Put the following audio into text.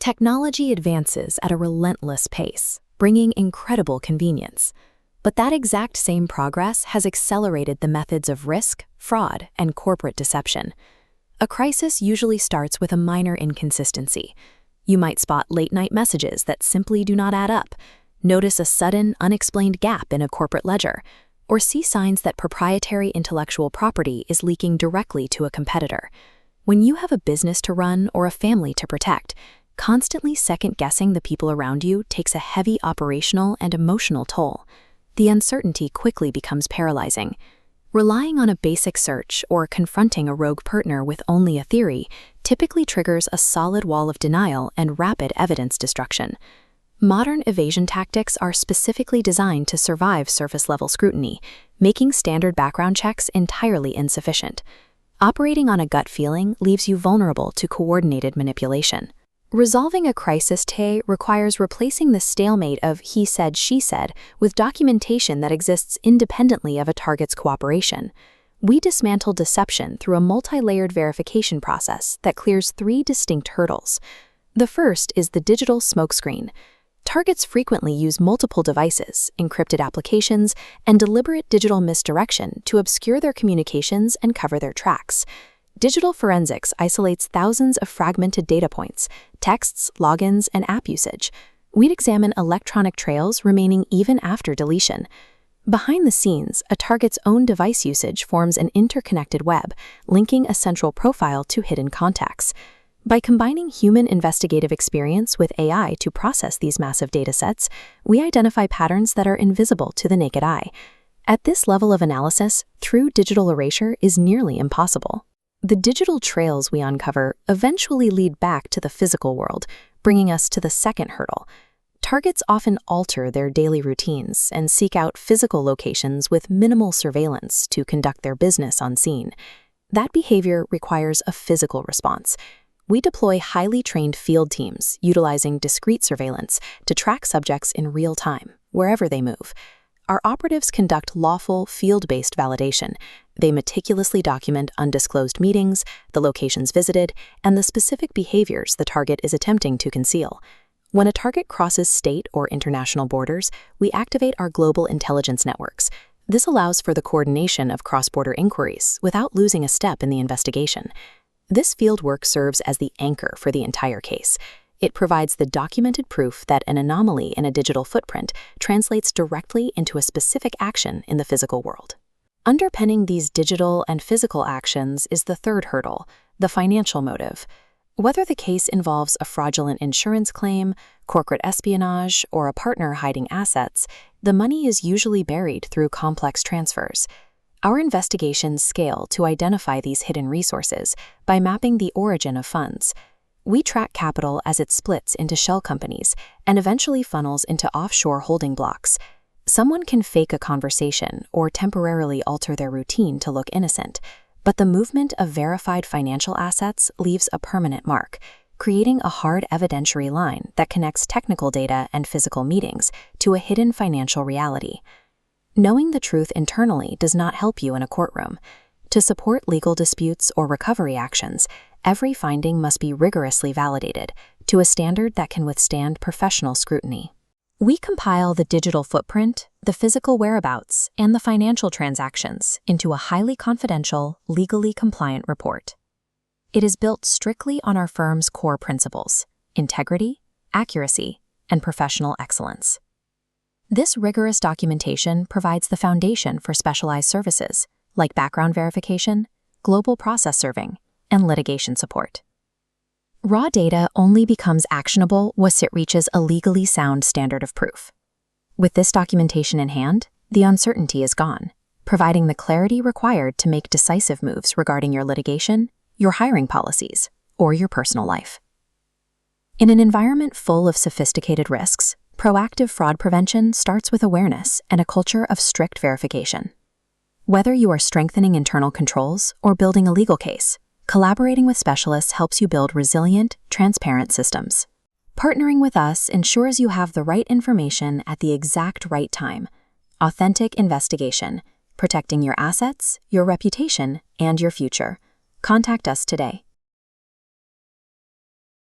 Technology advances at a relentless pace, bringing incredible convenience. But that exact same progress has accelerated the methods of risk, fraud, and corporate deception. A crisis usually starts with a minor inconsistency. You might spot late-night messages that simply do not add up, notice a sudden, unexplained gap in a corporate ledger, or see signs that proprietary intellectual property is leaking directly to a competitor. When you have a business to run or a family to protect, constantly second-guessing the people around you takes a heavy operational and emotional toll. The uncertainty quickly becomes paralyzing. Relying on a basic search or confronting a rogue partner with only a theory typically triggers a solid wall of denial and rapid evidence destruction. Modern evasion tactics are specifically designed to survive surface-level scrutiny, making standard background checks entirely insufficient. Operating on a gut feeling leaves you vulnerable to coordinated manipulation. Resolving a crisis today requires replacing the stalemate of he said, she said with documentation that exists independently of a target's cooperation. We dismantle deception through a multi-layered verification process that clears three distinct hurdles. The first is the digital smokescreen. Targets frequently use multiple devices, encrypted applications, and deliberate digital misdirection to obscure their communications and cover their tracks. Digital forensics isolates thousands of fragmented data points, texts, logins, and app usage. We'd examine electronic trails remaining even after deletion. Behind the scenes, a target's own device usage forms an interconnected web, linking a central profile to hidden contacts. By combining human investigative experience with AI to process these massive datasets, we identify patterns that are invisible to the naked eye. At this level of analysis, true digital erasure is nearly impossible. The digital trails we uncover eventually lead back to the physical world, bringing us to the second hurdle. Targets often alter their daily routines and seek out physical locations with minimal surveillance to conduct their business on scene. That behavior requires a physical response. We deploy highly trained field teams utilizing discrete surveillance to track subjects in real time, wherever they move. Our operatives conduct lawful, field-based validation. They meticulously document undisclosed meetings, the locations visited, and the specific behaviors the target is attempting to conceal. When a target crosses state or international borders, we activate our global intelligence networks. This allows for the coordination of cross-border inquiries without losing a step in the investigation. This fieldwork serves as the anchor for the entire case. It provides the documented proof that an anomaly in a digital footprint translates directly into a specific action in the physical world. Underpinning these digital and physical actions is the third hurdle, the financial motive. Whether the case involves a fraudulent insurance claim, corporate espionage, or a partner hiding assets, the money is usually buried through complex transfers. Our investigations scale to identify these hidden resources by mapping the origin of funds. We track capital as it splits into shell companies and eventually funnels into offshore holding blocks. Someone can fake a conversation or temporarily alter their routine to look innocent, but the movement of verified financial assets leaves a permanent mark, creating a hard evidentiary line that connects technical data and physical meetings to a hidden financial reality. Knowing the truth internally does not help you in a courtroom. To support legal disputes or recovery actions, every finding must be rigorously validated to a standard that can withstand professional scrutiny. We compile the digital footprint, the physical whereabouts, and the financial transactions into a highly confidential, legally compliant report. It is built strictly on our firm's core principles: integrity, accuracy, and professional excellence. This rigorous documentation provides the foundation for specialized services like background verification, global process serving, and litigation support. Raw data only becomes actionable once it reaches a legally sound standard of proof. With this documentation in hand, the uncertainty is gone, providing the clarity required to make decisive moves regarding your litigation, your hiring policies, or your personal life. In an environment full of sophisticated risks, proactive fraud prevention starts with awareness and a culture of strict verification. Whether you are strengthening internal controls or building a legal case, collaborating with specialists helps you build resilient, transparent systems. Partnering with us ensures you have the right information at the exact right time. Authentic investigation, protecting your assets, your reputation, and your future. Contact us today.